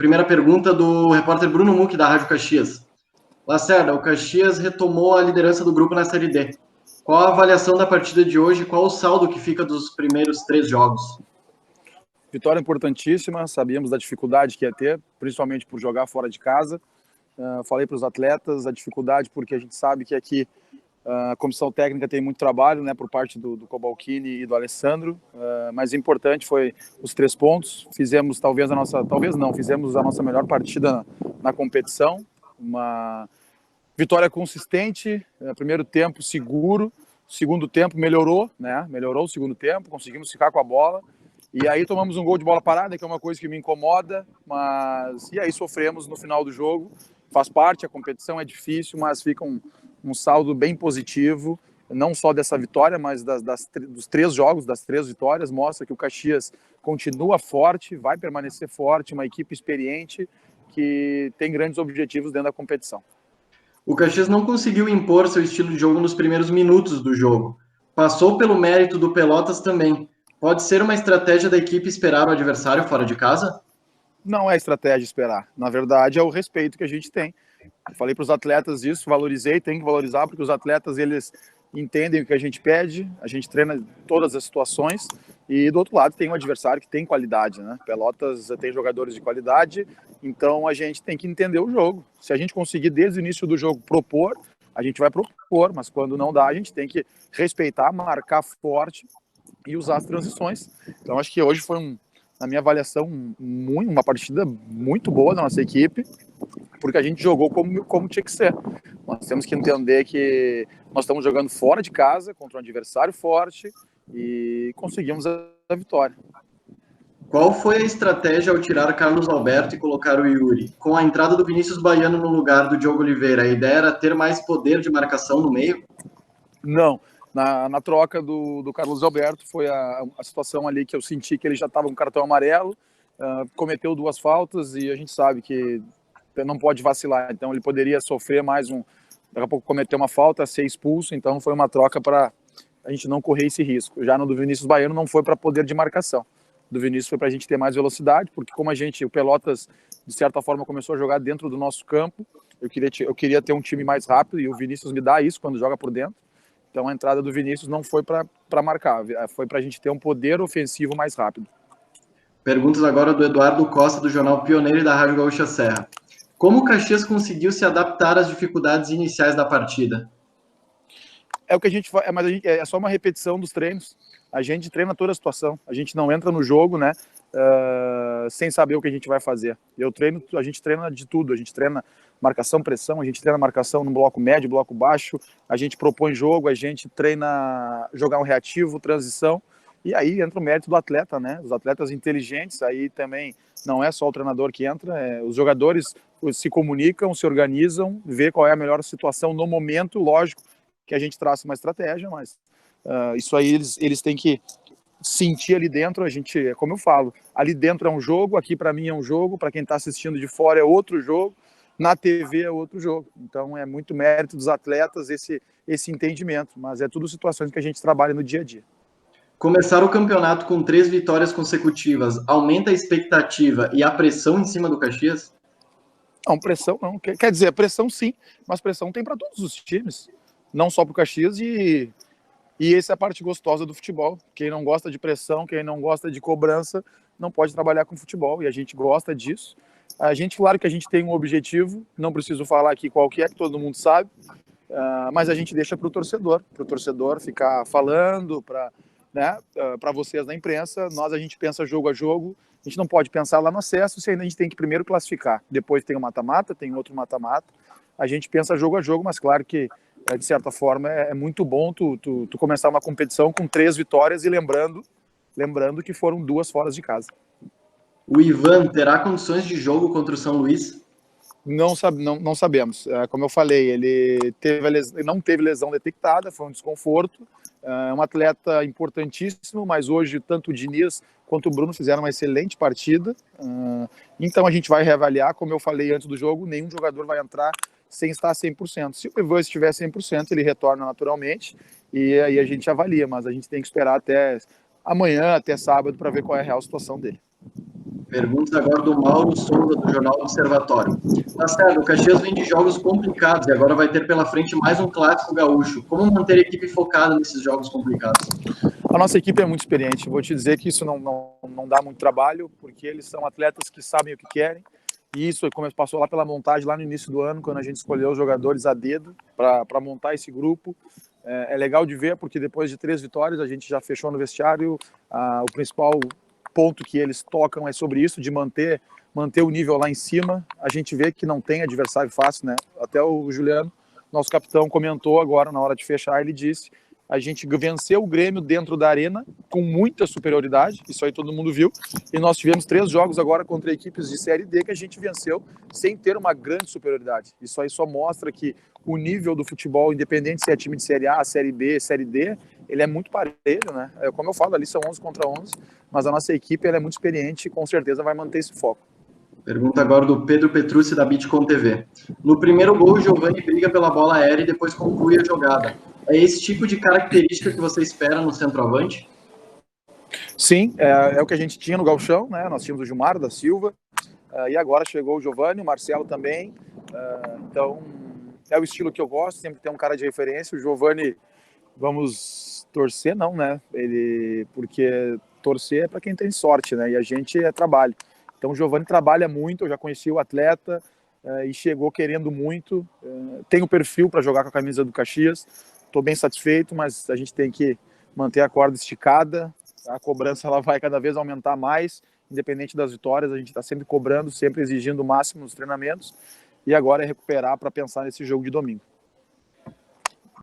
Primeira pergunta do repórter Bruno Muck, da Rádio Caxias. Lacerda, o Caxias retomou a liderança do grupo na Série D. Qual a avaliação da partida de hoje e qual o saldo que fica dos primeiros 3 jogos? Vitória importantíssima, sabíamos da dificuldade que ia ter, principalmente por jogar fora de casa. Falei para os atletas a dificuldade porque a gente sabe que aqui a comissão técnica tem muito trabalho, né, por parte do Cobalcini e do Alessandro, mas importante foi os 3 pontos. Fizemos fizemos a nossa melhor partida na competição, uma vitória consistente, primeiro tempo seguro, segundo tempo melhorou o segundo tempo, conseguimos ficar com a bola, e aí tomamos um gol de bola parada, que é uma coisa que me incomoda, e aí sofremos no final do jogo. Faz parte, a competição é difícil, mas fica um saldo bem positivo, não só dessa vitória, mas dos 3 jogos, das 3 vitórias, mostra que o Caxias continua forte, vai permanecer forte, uma equipe experiente que tem grandes objetivos dentro da competição. O Caxias não conseguiu impor seu estilo de jogo nos primeiros minutos do jogo. Passou pelo mérito do Pelotas também. Pode ser uma estratégia da equipe esperar o adversário fora de casa? Não é estratégia esperar. Na verdade, é o respeito que a gente tem. Eu falei para os atletas isso, valorizei, tem que valorizar, porque os atletas, eles entendem o que a gente pede, a gente treina todas as situações, e do outro lado tem um adversário que tem qualidade, né? Pelotas tem jogadores de qualidade, então a gente tem que entender o jogo. Se a gente conseguir desde o início do jogo propor, a gente vai propor, mas quando não dá, a gente tem que respeitar, marcar forte e usar as transições. Então acho que hoje foi, na minha avaliação, uma partida muito boa da nossa equipe, porque a gente jogou como tinha que ser. Nós temos que entender que nós estamos jogando fora de casa, contra um adversário forte, e conseguimos a vitória. Qual foi a estratégia ao tirar Carlos Alberto e colocar o Yuri? Com a entrada do Vinícius Baiano no lugar do Diogo Oliveira, a ideia era ter mais poder de marcação no meio? Não. Na troca do Carlos Alberto, foi a situação ali que eu senti que ele já estava com cartão amarelo, cometeu 2 faltas, e a gente sabe que não pode vacilar, então ele poderia sofrer daqui a pouco cometer uma falta, ser expulso, então foi uma troca para a gente não correr esse risco. Já no do Vinícius Baiano não foi para poder de marcação, do Vinícius foi para a gente ter mais velocidade, porque como o Pelotas de certa forma começou a jogar dentro do nosso campo, eu queria ter um time mais rápido, e o Vinícius me dá isso quando joga por dentro, então a entrada do Vinícius não foi para marcar, foi para a gente ter um poder ofensivo mais rápido. Perguntas agora do Eduardo Costa, do jornal Pioneiro e da Rádio Gaúcha Serra. Como o Caxias conseguiu se adaptar às dificuldades iniciais da partida? É o que a gente faz, mas é só uma repetição dos treinos. A gente treina toda a situação. A gente não entra no jogo, né, sem saber o que a gente vai fazer. A gente treina de tudo. A gente treina marcação, pressão, a gente treina marcação no bloco médio, bloco baixo, a gente propõe jogo, a gente treina jogar um reativo, transição. E aí entra o mérito do atleta, né? Os atletas inteligentes, aí também não é só o treinador que entra, os jogadores se comunicam, se organizam, vê qual é a melhor situação no momento, lógico que a gente traça uma estratégia, mas isso aí eles têm que sentir ali dentro. Como eu falo, ali dentro é um jogo, aqui para mim é um jogo, para quem está assistindo de fora é outro jogo, na TV é outro jogo. Então é muito mérito dos atletas esse entendimento, mas é tudo situações que a gente trabalha no dia a dia. Começar o campeonato com 3 vitórias consecutivas aumenta a expectativa e a pressão em cima do Caxias? Não, pressão não. Quer dizer, pressão sim, mas pressão tem para todos os times, não só para o Caxias, e essa é a parte gostosa do futebol. Quem não gosta de pressão, quem não gosta de cobrança, não pode trabalhar com futebol, e a gente gosta disso. Claro que a gente tem um objetivo, não preciso falar aqui qual que todo mundo sabe, mas a gente deixa para o torcedor ficar falando, para vocês da imprensa. A gente pensa jogo a jogo, a gente não pode pensar lá no acesso, se ainda a gente tem que primeiro classificar, depois tem o mata-mata, tem outro mata-mata, a gente pensa jogo a jogo, mas claro que de certa forma é muito bom tu começar uma competição com 3 vitórias e lembrando que foram 2 fora de casa. O Ivan terá condições de jogo contra o São Luís? Não sabemos. Como eu falei, ele não teve lesão detectada, foi um desconforto. É um atleta importantíssimo, mas hoje tanto o Diniz quanto o Bruno fizeram uma excelente partida. Então a gente vai reavaliar, como eu falei antes do jogo, nenhum jogador vai entrar sem estar 100%. Se o Ivan estiver 100%, ele retorna naturalmente, e aí a gente avalia, mas a gente tem que esperar até amanhã, até sábado, para ver qual é a real situação dele. Perguntas agora do Mauro Souza, do Jornal Observatório. Lacerda, o Caxias vem de jogos complicados e agora vai ter pela frente mais um clássico gaúcho. Como manter a equipe focada nesses jogos complicados? A nossa equipe é muito experiente. Vou te dizer que isso não dá muito trabalho, porque eles são atletas que sabem o que querem. E isso passou lá pela montagem, lá no início do ano, quando a gente escolheu os jogadores a dedo para montar esse grupo. É legal de ver, porque depois de 3 vitórias, a gente já fechou no vestiário. O principal ponto que eles tocam é sobre isso, de manter o nível lá em cima. A gente vê que não tem adversário fácil, né? Até o Juliano, nosso capitão, comentou agora, na hora de fechar, ele disse: a gente venceu o Grêmio dentro da arena com muita superioridade, isso aí todo mundo viu, e nós tivemos 3 jogos agora contra equipes de Série D que a gente venceu sem ter uma grande superioridade. Isso aí só mostra que o nível do futebol, independente se é time de Série A, Série B, Série D, ele é muito parelho, né? Como eu falo, ali são 11 contra 11, mas a nossa equipe ela é muito experiente e com certeza vai manter esse foco. Pergunta agora do Pedro Petrucci, da Bitcom TV. No primeiro gol, o Giovani briga pela bola aérea e depois conclui a jogada. É esse tipo de característica que você espera no centroavante? Sim, é o que a gente tinha no Gauchão, né? Nós tínhamos o Gilmar da Silva, e agora chegou o Giovani, o Marcelo também. Então, é o estilo que eu gosto, sempre tem um cara de referência. O Giovani, vamos torcer, não, né? Porque torcer é para quem tem sorte, né? E a gente é trabalho. Então, o Giovani trabalha muito, eu já conheci o atleta e chegou querendo muito. Tem o perfil para jogar com a camisa do Caxias. Estou bem satisfeito, mas a gente tem que manter a corda esticada. A cobrança ela vai cada vez aumentar mais, independente das vitórias. A gente está sempre cobrando, sempre exigindo o máximo nos treinamentos. E agora é recuperar para pensar nesse jogo de domingo.